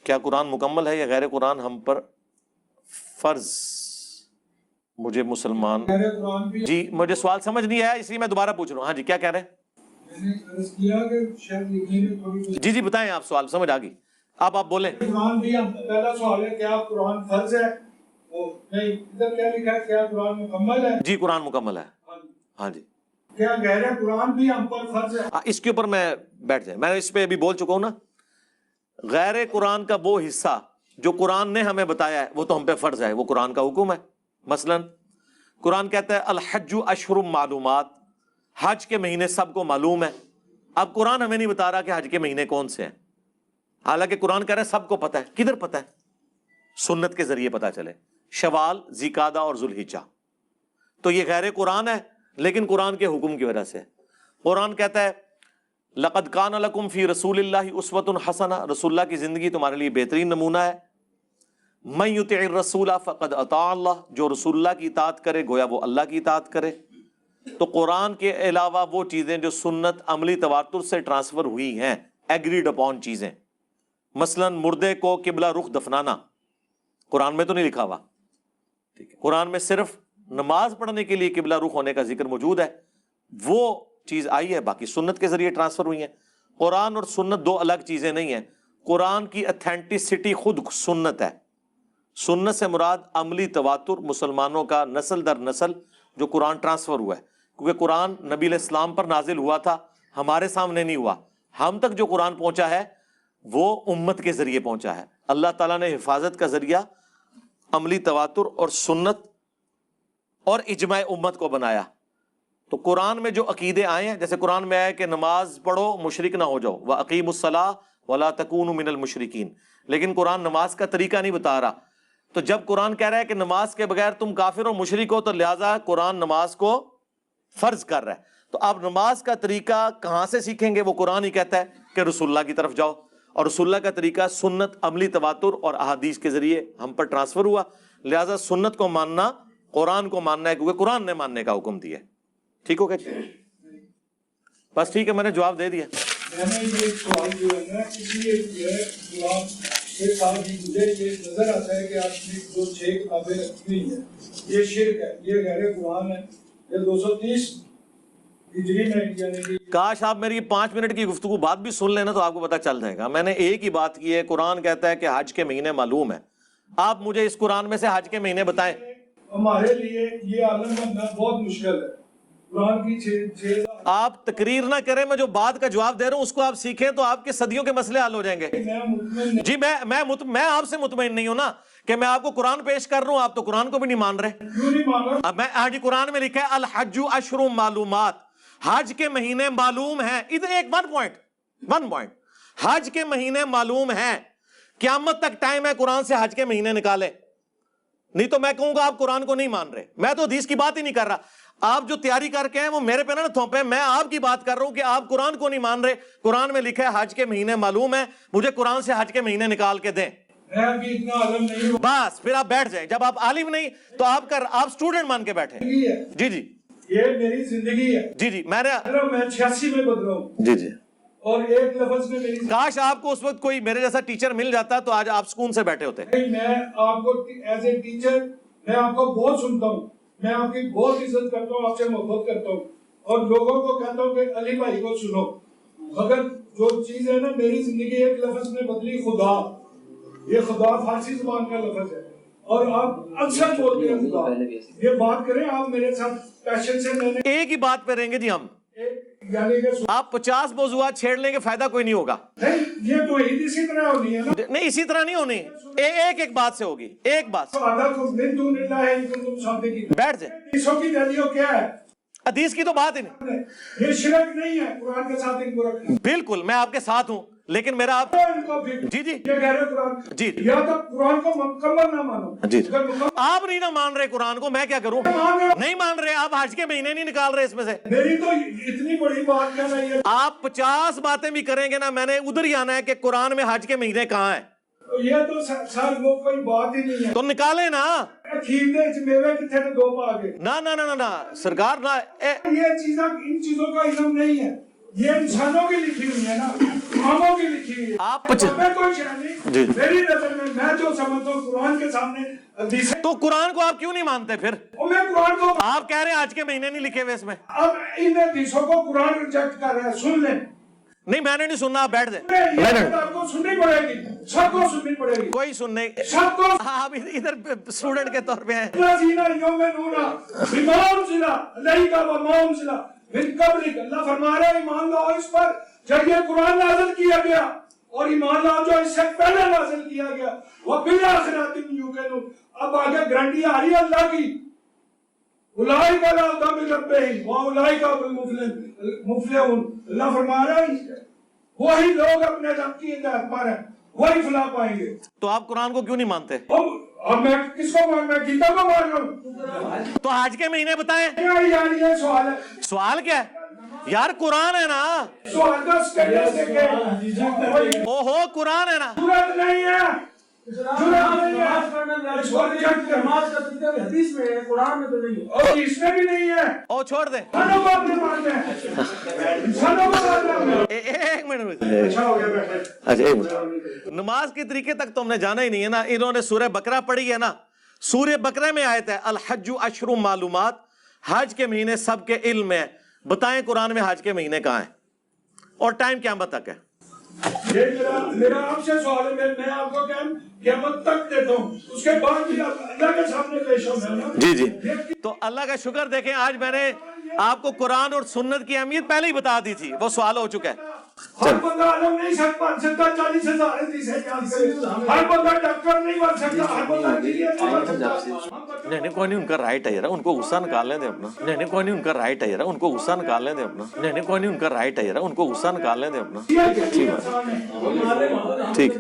کیا قرآن مکمل ہے یا غیر قرآن ہم پر فرض؟ مجھے مسلمان جی مجھے سوال سمجھ نہیں آیا اس لیے میں دوبارہ پوچھ رہا ہوں. ہاں جی کیا کہہ رہے ہیں؟ جی جی بتائیں، آپ سوال سمجھ آ گئی، آپ بولیں. قرآن بھی پہلا سوال ہے کیا قرآن فرض ہے؟ نہیں، ادھر کیا لکھا ہے کیا قرآن مکمل ہے؟ جی قرآن مکمل ہے. ہاں جی. کیا غیر قرآن بھی ہم پر فرض ہے؟ اس کے اوپر میں بیٹھ جائیں، میں اس پہ ابھی بول چکا ہوں نا. غیر قرآن کا وہ حصہ جو قرآن نے ہمیں بتایا ہے وہ تو ہم پہ فرض ہے، وہ قرآن کا حکم ہے. مثلا قرآن کہتا ہے الحج اشہر معلومات، حج کے مہینے سب کو معلوم ہے. اب قرآن ہمیں نہیں بتا رہا کہ حج کے مہینے کون سے ہیں، حالانکہ قرآن کہہ رہا ہے سب کو پتہ ہے. کدھر پتہ ہے؟ سنت کے ذریعے پتہ چلے، شوال، ذیقعدہ اور ذوالحجہ. تو یہ غیر قرآن ہے لیکن قرآن کے حکم کی وجہ سے. قرآن کہتا ہے لقد کان لکم فی رسول اللہ اسوۃ حسنہ، رسول اللہ کی زندگی تمہارے لیے بہترین نمونہ ہے. من یطع الرسول فقد اطاع اللہ، جو رسول اللہ کی اطاعت کرے گویا وہ اللہ کی اطاعت کرے. تو قرآن کے علاوہ وہ چیزیں جو سنت عملی تواتر سے ٹرانسفر ہوئی ہیں، ایگریڈ اپون چیزیں، مثلا مردے کو قبلہ رخ دفنانا، قرآن میں تو نہیں لکھا ہوا. ٹھیک ہے، قرآن میں صرف نماز پڑھنے کے لیے قبلہ رخ ہونے کا ذکر موجود ہے، وہ چیز آئی ہے، باقی سنت کے ذریعے ٹرانسفر ہوئی ہیں. قرآن اور سنت دو الگ چیزیں نہیں ہیں. قرآن کی اتھینٹسٹی خود سنت ہے. سنت سے مراد عملی تواتر، مسلمانوں کا نسل در نسل جو قرآن ٹرانسفر ہوا ہے، کیونکہ قرآن نبی علیہ السلام پر نازل ہوا تھا، ہمارے سامنے نہیں ہوا. ہم تک جو قرآن پہنچا ہے وہ امت کے ذریعے پہنچا ہے. اللہ تعالیٰ نے حفاظت کا ذریعہ عملی تواتر اور سنت اور اجماع امت کو بنایا. تو قرآن میں جو عقیدے آئے ہیں، جیسے قرآن میں آیا کہ نماز پڑھو مشرک نہ ہو جاؤ، وَأَقِیمُوا الصَّلَاةَ وَلَا تَکُونُوا مِنَ الْمُشْرِکِینَ، لیکن قرآن نماز کا طریقہ نہیں بتا رہا. تو جب قرآن کہہ رہا ہے کہ نماز کے بغیر تم کافر و مشرک ہو، تو لہٰذا قرآن نماز کو فرض کر رہا ہے. تو اب نماز کا طریقہ کہاں سے سیکھیں گے؟ وہ قرآن ہی کہتا ہے کہ رسول اللہ کی طرف جاؤ، اور رسول اللہ کا طریقہ سنت عملی تواتر اور احادیث کے ذریعے ہم پر ٹرانسفر ہوا. لہٰذا سنت کو ماننا قرآن کو ماننا ہے، کیونکہ قرآن نے ماننے کا حکم دیا ہے. ٹھیک ہو گیا جی؟ بس ٹھیک ہے، میں نے جواب دے دیا. میں نے یہ سوال جو ہے نا اس لیے جو ہے جواب کے ساتھ ہی مجھے یہ نظر آتا ہے کہ آپ نے جو 6 کتابیں رکھی ہوئی ہیں یہ شرک ہے، یہ غیر قرآن ہے. یہ 230 ہجری میں یعنی کہ کاش آپ میری 5 منٹ کی گفتگو بات بھی سن لینا تو آپ کو پتہ چل جائے گا. میں نے ایک ہی بات کی ہے، قرآن کہتا ہے کہ حج کے مہینے معلوم ہے. آپ مجھے اس قرآن میں سے حج کے مہینے بتائیں. ہمارے لیے یہ عالم بننا بہت مشکل ہے. قرآن کی 6 آپ تقریر نہ کریں، میں جو بات کا جواب دے رہا ہوں اس کو آپ سیکھیں تو آپ کے صدیوں کے مسئلے حل ہو جائیں گے. جی میں آپ سے مطمئن نہیں ہوں نا کہ میں آپ کو قرآن پیش کر رہا ہوں، آپ تو قرآن کو بھی نہیں مان رہے. کیوں نہیں مان رہا؟ اب ہاں جی قرآن میں لکھا ہے الحج اشہر معلومات، حج کے مہینے معلوم ہیں. ادھر ایک ون پوائنٹ حج کے مہینے معلوم ہیں. قیامت تک ٹائم ہے قرآن سے حج کے مہینے نکالے، نہیں تو میں کہوں گا آپ قرآن کو نہیں مان رہے. میں تو حدیث کی بات ہی نہیں کر رہا. آپ جو تیاری کر کے ہیں وہ میرے پہ نہ تھوپیں، میں آپ کی بات کر رہا ہوں کہ آپ قرآن کو نہیں مان رہے. قرآن میں لکھا ہے حج کے مہینے معلوم ہیں، مجھے قرآن سے حج کے مہینے نکال کے دیں. میں ابھی اتنا عالم نہیں ہوں. بس پھر آپ بیٹھ جائیں. جب آپ عالم نہیں تو آپ اسٹوڈنٹ مان کے بیٹھے. جی جی یہ میری زندگی ہے. جی جی میں 86 میں بدلا ہوں. جی جی اور ایک لفظ میں میری کاش آپ کو اس وقت کوئی میرے جیسا ٹیچر مل جاتا تو آج آپ سکون سے بیٹھے ہوتے. میں آپ کو ایز اے ٹیچر میں آپ کو بہت سنتا ہوں، میں آپ کی بہت عزت کرتا ہوں، آپ سے محبت کرتا ہوں، اور لوگوں کو کہتا ہوں کہ علی بھائی کو سنو. مگر جو چیز ہے نا میری زندگی ایک لفظ میں بدلی، خدا. یہ خدا فارسی زبان کا لفظ ہے اور آپ اکثر بولتے ہیں خدا. یہ بات کریں آپ میرے ساتھ پیشن سے. میں نے ایک ہی بات پہ رہیں گے جی ہم، یعنی کہ آپ 50 موضوعات چھیڑ لیں گے فائدہ کوئی نہیں ہوگا. نہیں، یہ تو عید اسی طرح ہونی ہے نا. نہیں اسی طرح نہیں ہونی، ایک بات سے ہوگی. ایک بات بیٹھ جائیں. کی دلیل کیا ہے؟ حدیث کی تو بات ہی نہیں. یہ شرک نہیں ہے قرآن کے ساتھ ان کو رکھنا. بالکل میں آپ کے ساتھ ہوں، لیکن میرا آپ جی جی یہ کہہ رہے قرآن جی یا تو قرآن کو مکمل نہ مانو. جی آپ نہیں نہ مان رہے قرآن کو، میں کیا کروں؟ نہیں مان رہے آپ، حج کے مہینے نہیں نکال رہے اس میں سے. میری تو اتنی بڑی بات کہنا یہ آپ 50 باتیں بھی کریں گے نا، میں نے ادھر ہی آنا ہے کہ قرآن میں حج کے مہینے کہاں ہیں. یہ تو سر وہ کوئی بات ہی نہیں ہے. تو نکالیں نا. نہ سرکار نہ یہ چیزیں ان چیزوں کا علم نہیں ہے ये इंसानों की लिखी हुई है ना, कामों की लिखी हुई है। आप मैं कोई शय नहीं, जी। मेरी नजर में मैं जो समझता हूँ कुरान के सामने हदीस है। तो कुरान को आप क्यों नहीं मानते फिर? और मैं कुरान को, आप कह रहे हैं आज के महीने नहीं लिखे हुए इसमें। अब इन हदीसों को कुरान रिजेक्ट कर रहा है, सुन लें। नहीं मैंने नहीं सुनना, आप बैठ जाए। ये बात आपको सुननी पड़ेगी, सबको सुननी पड़ेगी, कोई सुनने, सबको। हाँ आप इधर स्टूडेंट के तौर पे हैं। अल्लाह फरमा रहा है ईमान लाओ इस पर जब ये कुरान नाज़िल किया गया, और ईमान लाओ जो इससे पहले नाज़िल किया गया, वो बिल आखिरात में यूक़िनून। अब आगे गारंटी आ रही है अल्लाह की, उलाइका ला हुदा मिन रब्बिहिम व उलाइका हुमुल मुफ्लिहून। अल्लाह फरमा रहा है वही लोग अपने रब की हिदायत पर हैं, वही फलाह पाएंगे। तो आप कुरान को क्यों नहीं मानते? अब मैं किसको मान, मैं गीता को मान रहा हूँ। तो आज के महीने बताएं। यार ये सवाल है, सवाल क्या है यार? कुरान है ना, सवाल का स्टेटस देखे। ओहो कुरान है ना, जरूरत नहीं है, हदीस में है, कुरान में तो नहीं है, और इसमें भी नहीं है। ओ छोड़ दे। इंसानों को अपने मानते हैं, इंसानों को मानते हैं। एक मिनट। अच्छा हो गया बैठे। अच्छा एक मिनट, नमाज के तरीके तक तो हमने जाना ही नहीं है ना। इन्होंने सूरह बकरा पढ़ी है ना, सूरह बकरा में आयत है अल हज्जु अशरुम मालूमात, हज के महीने सबके इल्म है। बताएं कुरान में हज के महीने कहाँ है और टाइम क़यामत तक है? ये मेरा आपसे सवाल है, मैं आपको क़यामत तक देता हूँ, उसके बाद भी आप अल्लाह के सामने पेश होना है ना। जी जी। तो अल्लाह का शुक्र देखें, आज मैंने आपको कुरान और सुन्नत की अहमियत पहले ही बता दी थी, वो सवाल हो चुका है। हर बंदा आलम नहीं सकता, 40,000 हदीस है, हर बंदा डॉक्टर नहीं बन सकता, हर बंदा इंजीनियर नहीं बन सकता। नहीं कोई नहीं, उनका राइट है यार, उनको गुस्सा निकालने दे अपना। नहीं कोई नहीं, उनका राइट है यार, उनको गुस्सा निकालने दे अपना। नहीं कोई नहीं, उनका राइट है यार, उनको गुस्सा निकालने दे अपना। ठीक।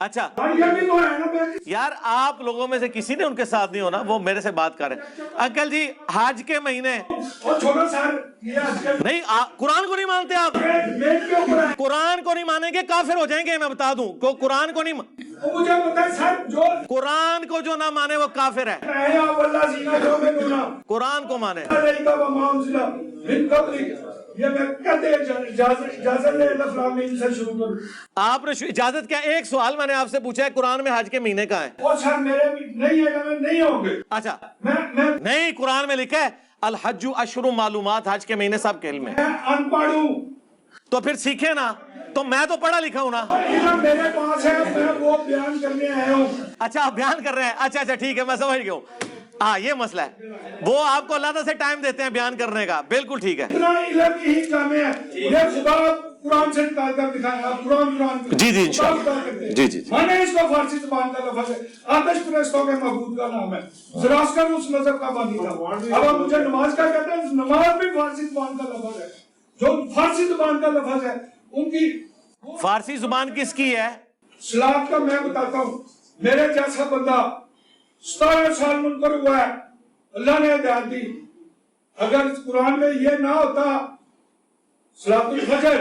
अच्छा ये भी तो है ना यार, आप लोगों में से किसी ने उनके साथ नहीं होना, वो मेरे से बात करें। अंकल जी हज के महीने और छोड़ो सर, ये आजकल नहीं, कुरान को नहीं मानते आप? मेट के ऊपर है। कुरान को नहीं मानेंगे काफिर हो जाएंगे, मैं बता दूं। कुरान को नहीं, वो मुझे पता है सर, जो कुरान को जो ना माने वो काफिर है। है आप अल्लाह सीना जो में गुना कुरान को माने। अलैका व माउंजिला मिन क़ब्लिक, ये मैं कहते इजाजत ले लफ्लाम में इनसे शुरू करूं। आपने इजाजत क्या? एक सवाल मैंने आपसे पूछा है, कुरान में हज के महीने कहाँ है? और सर मेरे भी नहीं है, मैं नहीं होंगे। अच्छा मैं नहीं, कुरान में लिखा है अल हज्जु अशरु मालूमात, हज के महीने सब के इल्म है। अनपढ़ हूँ, तो फिर सीखे ना। तो मैं तो पढ़ा लिखा हूं ना। इधर मेरे पास है, मैं वो बयान करने आया हूँ। अच्छा आप बयान कर रहे हैं, अच्छा ठीक है, मैं समझ गया हूँ। हाँ ये मसला है, वो आपको अल्लाह से टाइम देते हैं बयान करने का, बिल्कुल ठीक है। इतना इल्म ही जामे है, ये खुदा कुरान से निकाल कर दिखाया, आप कुरान जी इंशाअल्लाह। जी मैंने इसको फारसी जुबान का लफ्ज़ है, आतिश परस्तों के महबूब का नाम है, ज़रास्कर उस मज़हब का बानी था। अब आप मुझे नमाज का कहते हैं, नमाज भी फारसी जुबान का लफ्ज़ है। जो फारसी जुबान का लफ्ज़ है उनकी, फारसी जुबान किसकी है? सलात का मैं बताता हूँ, मेरे जैसा बंदा 17 साल मुनकर हुआ है, अल्लाह ने हिदायत दी। अगर कुरान में ये ना होता सलातुल फजर,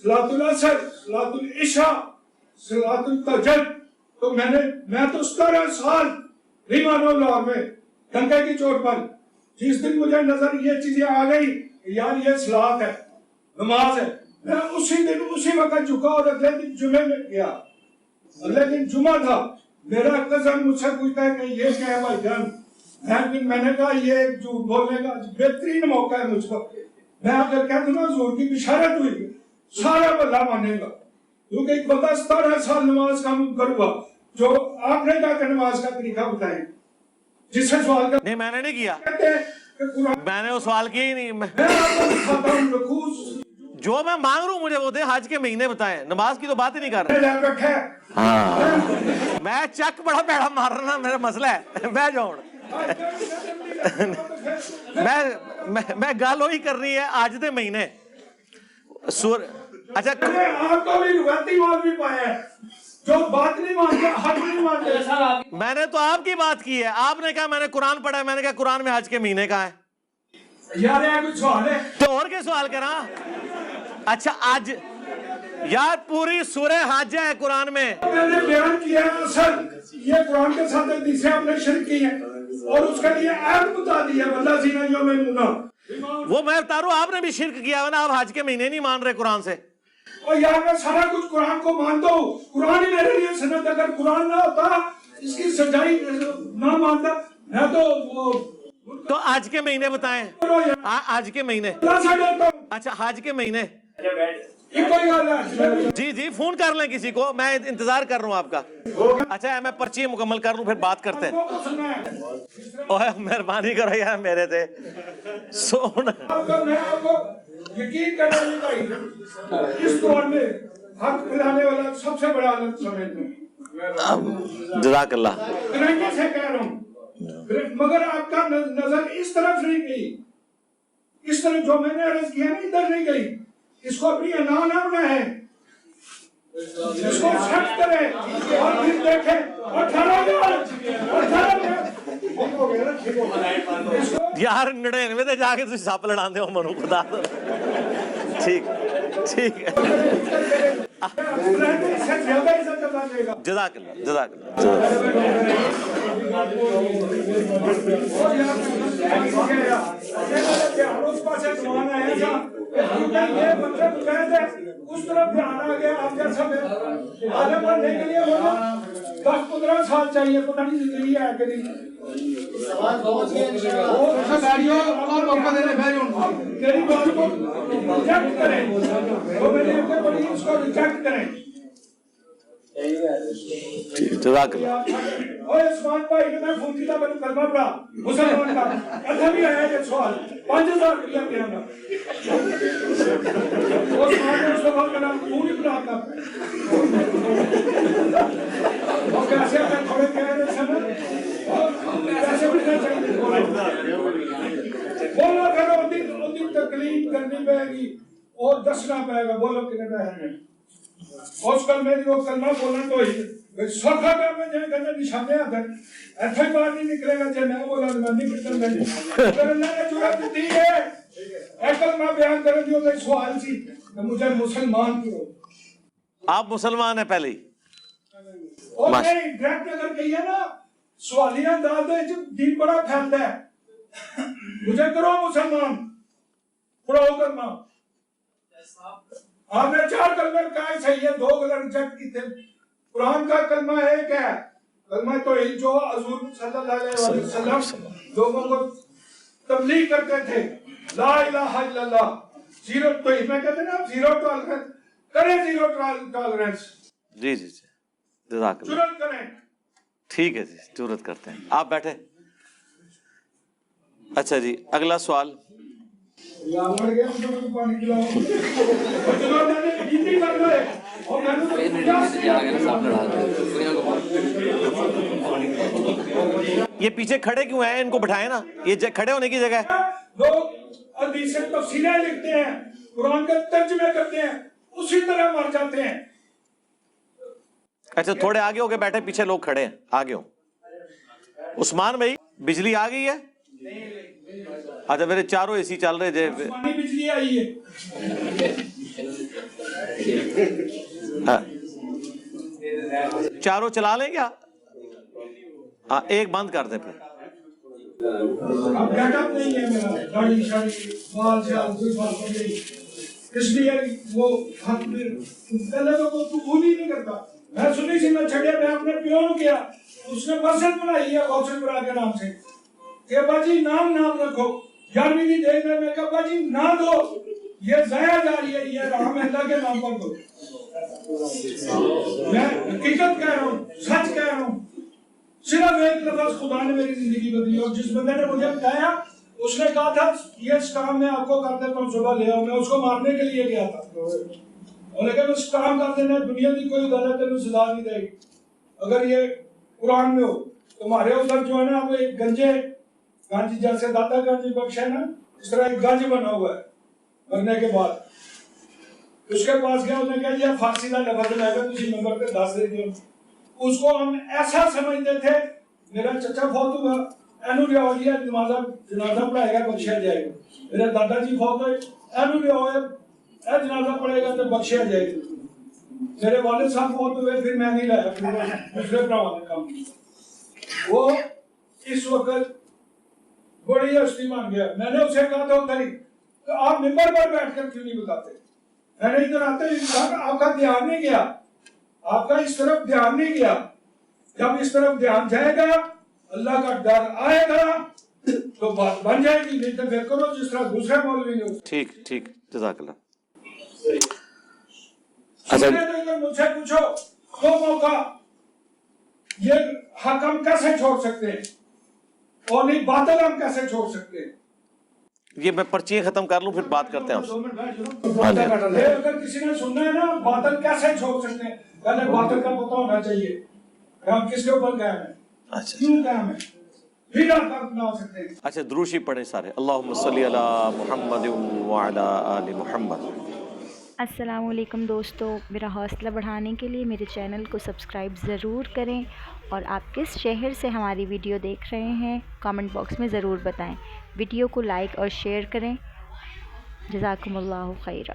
सलातुल असर, सलातुल इशा, सलातुल तहज्जुद, तो मैं तो 17 साल नहीं मानो लाहौर में डंके की चोट पर। जिस दिन मुझे नजर ये चीजें आ गई यार ये सलात है, नमाज है, मैं उसी दिन उसी वक्त झुका और अगले दिन जुमे में गया। अगले दिन जुमा था, मेरा कजन मुझसे पूछता है कि ये क्या है भाईजान। मैंने कहा ये झूठ बोलने का बेहतरीन मौका है मुझको। मैं अगर कह दूं ना हुजूर की बिशारत हुई, सारा बल्ला मानेगा, क्योंकि एक बंदा 17 साल नमाज का मुनकर हुआ। जो आपने कहा नमाज का तरीका बताएं, जिससे सवाल का नहीं मैंने नहीं किया, कहते हैं कि कुरान मैंने वो सवाल किया ही नहीं। मैं आपको दिखाता हूं रकूस जो मैं मांग रहा हूँ मुझे वो दे, हज के महीने बताएं, नमाज की तो बात ही नहीं कर रहे। रखा है। हाँ मैं चक बड़ा पैड़ा मार रहा ना, मेरा मसला है। मैं जाऊँ मैं गल वही कर रही है आज दे महीने सुर। अच्छा आपको भी रुवाती माल भी पाया है, जो बात नहीं मानते, हक नहीं मानते। मैंने तो आपकी बात की है, आपने कहा मैंने कुरान पढ़ा है, मैंने कहा कुरान में हज के महीने का है। यार ये कुछ सवाल है तो और क्या सवाल करा? अच्छा आज यार पूरी सूरह हाज है कुरान में। मैंने बयान किया असल ये कुरान के साथ हदीसें आपने शिरक की हैं और उसके लिए ऐप बता दी है वल्लाज़ीना युमिनूना। वो मैं बता रहा हूं, आपने भी शिरक किया है ना, आप हज के महीने नहीं मान रहे कुरान से। और यार मैं सारा कुछ कुरान को मानता हूँ, कुरान ही मेरे लिए सनद, अगर कुरान ना होता इसकी सच्चाई ना मानता मैं तो आज के महीने बताएं, आज के महीने। अच्छा हज के महीने, जी जी फोन कर लें किसी को, मैं इंतजार कर रहा हूँ आपका। अच्छा मैं पर्ची मुकम्मल कर लूं फिर बात करते हैं। ओए मेहरबानी करो यार मेरे थे सुन। यकीन करने भाई इस दौर में हक मिलाने वाला सबसे बड़ा आलम समझते हैं। जज़ाकल्लाह। गारंटी से कह रहा हूँ, मगर आपका नजर इस तरफ नहीं गई, इस तरफ जो मैंने अर्ज किया ना इधर नहीं गई। इसको अपनी अना ना बनाए, इसको सर्च करें और फिर देखें। 18 यार 99 ਤੇ ਜਾ ਕੇ ਤੁਸੀਂ ਸੱਪ ਲੜਾਉਂਦੇ ਹੋ ਮਨੂੰ ਖੁਦਾ ਤੋਂ। ਠੀਕ ਠੀਕ ਹੈ ਜਜ਼ਾਕल्लाह जज़ाकल्लाह। उस तरफ ध्यान आ गया आप जैसा आलम बनने के लिए 10-15 साल चाहिए, पता नहीं जिंदगी है कि नहीं। तेरी बात को रिजेक्ट करें, वो मैंने अपने बड़ी उसको रिजेक्ट करें। और इस्मान भाई ने मैं फोन किया, मैंने कलमा पढ़ा मुसलमान का, अच्छा भी आया ये सवाल 5000 रुपया देना। और इस्मान ने उसको बात करना तू नहीं पढ़ाता और कैसे मैं थोड़े कह रहे समय कैसे बिठा चाहिए बोलो करो उनकी तकलीफ करनी पड़ेगी और दसना पड़ेगा। बोलो कितने पैसे हैं उस कल मेरी वो कलमा बोलना तो ही सौखा काम में जाए करने निशाने आते ऐसा ही बात नहीं निकलेगा। जब मैं बोला मैं नहीं बिल्कुल नहीं अगर अल्लाह ने जुर्रत दी है एक कलमा बयान कर दियो तो सवाल सी तो मुझे मुसलमान करो। आप मुसलमान हैं पहले ही और नहीं डायरेक्ट अगर कहिए ना सवालिया अंदाज में दीन बड़ा फैलता है। मुझे करो मुसलमान पढ़ो करना आपने 4 कलमे कहा सही है, 2 गलत रिजेक्ट की थे। कुरान का कलमा एक है, कलमा तो जो हुजूर सल्लल्लाहु अलैहि वसल्लम लोगों को तबलीग करते थे ला इलाहा इल्लल्लाह, जीरो तो इसमें कहते ना जीरो टॉलरेंस करें, जीरो टॉलरेंस। जी जी जी जज़ाकल्लाह। जुर्रत करें, ठीक है जी जुर्रत करते हैं। आप बैठे। अच्छा जी अगला सवाल। पानी पिलाओ और मैंने हिंदी कर लो और ये पीछे खड़े क्यों हैं, इनको बिठाए ना, ये खड़े होने की जगह है। लोग हदीसें तफसीरें लिखते हैं, कुरान का तर्जुमे करते हैं, उसी तरह मर जाते हैं। अच्छा थोड़े आगे हो के बैठे, पीछे लोग खड़े हैं, आगे हो। उस्मान भाई बिजली आ गई है? अच्छा मेरे चारों एसी चल रहे थे। बिजली आई है। हाँ। चारों चला लें क्या? हाँ एक बंद कर दे फिर। अब गेटअप नहीं है मेरा, दाढ़ी शाड़ी बाल शाल कोई बात नहीं, इसलिए वो हक में पहले तो वो कबूल ही नहीं करता। मैं सुनी सी मैं छड़िया मैं अपने पियो ने किया, उसने मस्जिद बनाई है गौसलपुरा के नाम से कि अब्बा जी नाम रखो 11वीं की देख में मैं अब्बा जी ना दो, ये जाया जा रही है, ये राम अल्लाह के नाम पर दो। मैं हकीकत कह रहा हूँ, सच कह रहा हूँ। सिर्फ एक लफ्ज़ खुदा ने मेरी जिंदगी बदली। और जिस बंदे ने मुझे बताया उसने कहा था ये काम मैं आपको कर देता हूँ, सुबह ले आओ। मैं उसको मारने के लिए गया था और लेकिन उस काम कर देना दुनिया की कोई गलत तेन सजा नहीं देगी अगर ये कुरान में हो। तुम्हारे उधर जो है ना वो एक गंज जैसे दादा गंज बख्श है ना, इस तरह एक गंज बना हुआ है मरने के बाद। उसके पास गया, उसने कहा ये फांसी का लफ्ज़ लगा तुझे नंबर पे 10 दे दियो। उसको हम ऐसा समझते थे मेरा चचा फौत हुआ एनू लिया जनाजा पढ़ाएगा बख्शिया जाएगा। मेरे दादाजी फौत हुए एनू लिया जनाजा पढ़ेगा तो बख्शिया जाएगा। میرے والد صاحب فوت ہوئے پھر میں نہیں لایا, پھر وہ دوسرے بھراؤں نے کام کیا. وہ اس وقت بڑی ہستی بن گیا. میں نے اسے کہا تھا اتری تو آپ ممبر پر بیٹھ کر کیوں نہیں بتاتے. میں نے ادھر آتے ہی کہا کہ آپ کا دھیان نہیں گیا, آپ کا اس طرف دھیان نہیں گیا. جب اس طرف دھیان جائے گا, اللہ کا ڈر آئے گا تو بات بن جائے گی. نہیں تو پھر کرو جس طرح دوسرے مولوی نے. ٹھیک ٹھیک, جزاک اللہ. مجھ سے پوچھو دو موقع یہ حق ہم کیسے چھوڑ سکتے ہیں اور نہیں باطل ہم کیسے چھوڑ سکتے ہیں. یہ میں پرچیاں ختم کر لوں پھر بات کرتے ہیں آپ سے. اگر کسی نے سننا ہے نا باطل کیسے چھوڑ سکتے ہیں, پہلے باطل کا پتہ ہونا چاہیے کہ ہم کس کے اوپر قائم ہیں, کیوں قائم ہیں, پھر آپ اپنا سکتے ہیں. اچھا دروشی پڑھیں سارے. اللہم صلی علی محمد وعلی آل محمد. السلام علیکم دوستو, میرا حوصلہ بڑھانے کے لیے میرے چینل کو سبسکرائب ضرور کریں, اور آپ کس شہر سے ہماری ویڈیو دیکھ رہے ہیں کامنٹ باکس میں ضرور بتائیں. ویڈیو کو لائک اور شیئر کریں. جزاکم اللہ خیرہ.